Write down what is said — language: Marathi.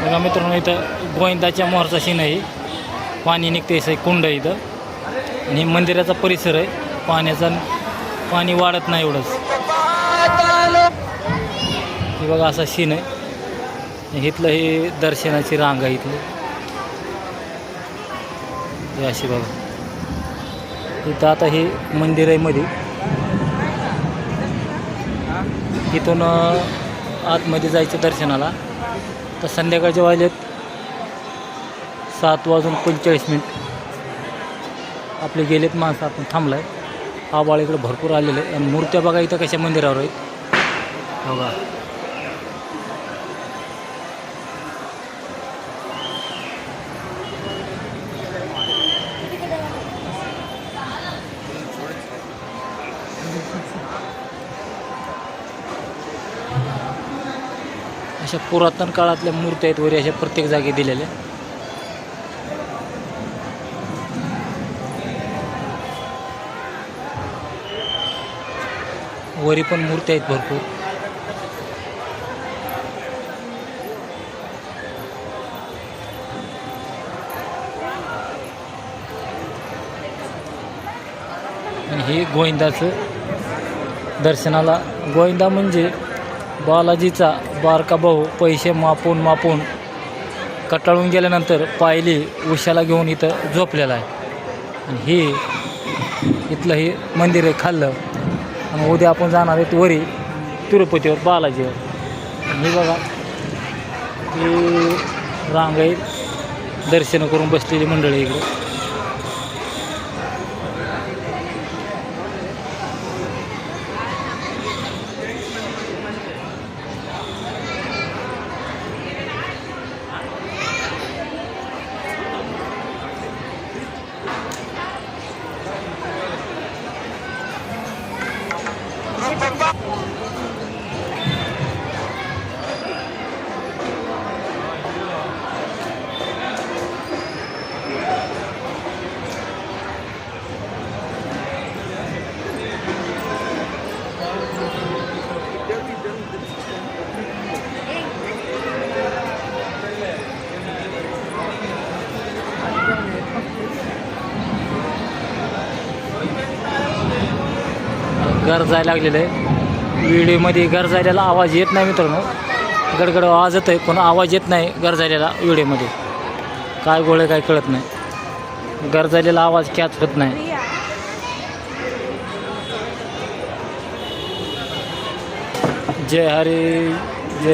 बघा मित्रांनो, इथं गोविंदाच्या मोहरचा सीन आहे. पाणी निघते असं कुंड आहे इथं आणि मंदिराचा परिसर आहे. पाणी वाढत नाही एवढंच. हे बघा असा सीन आहे. इथलं हे दर्शनाची रांग आहे. इथलं हे अशी बघा. इथं आता हे मंदिर आहे मध्ये. इथून आतमध्ये जायचं दर्शनाला. तर संध्याकाळच्या वाजलेत 7:45. आपले गेलेत माणसं. आपण थांबला आहे. आबाळ इकडे भरपूर आलेलं आहे. आणि मूर्त्या बघा इथं कशा मंदिरावर आहेत बघा. अशा पुरातन काळातल्या मूर्त्या आहेत वरी अशा प्रत्येक जागी दिलेल्या. वरी पण मूर्त्या आहेत भरपूर. आणि हे गोविंदाचं दर्शनाला. गोविंदा म्हणजे बालाजीचा बारका भाऊ. पैसे मापून कटाळून गेल्यानंतर पायली उशाला घेऊन इथं झोपलेला आहे. आणि हे इथलं हे मंदिर आहे खाल्लं. आणि उद्या आपण जाणार आहेत वरी तिरुपतीवर बालाजीवर. हे बघा ही रांग आहे. दर्शन करून बसलेली मंडळी इकडे. गरजायला लागलेलं आहे. व्हिडिओमध्ये गरजायला आवाज येत नाही मित्रांनो. गडगड आवाज येत आहे पण आवाज येत नाही गरजायला व्हिडिओमध्ये. काय गोळे काय कळत नाही. गरजायला आवाज कॅच होत नाही. जय हरी.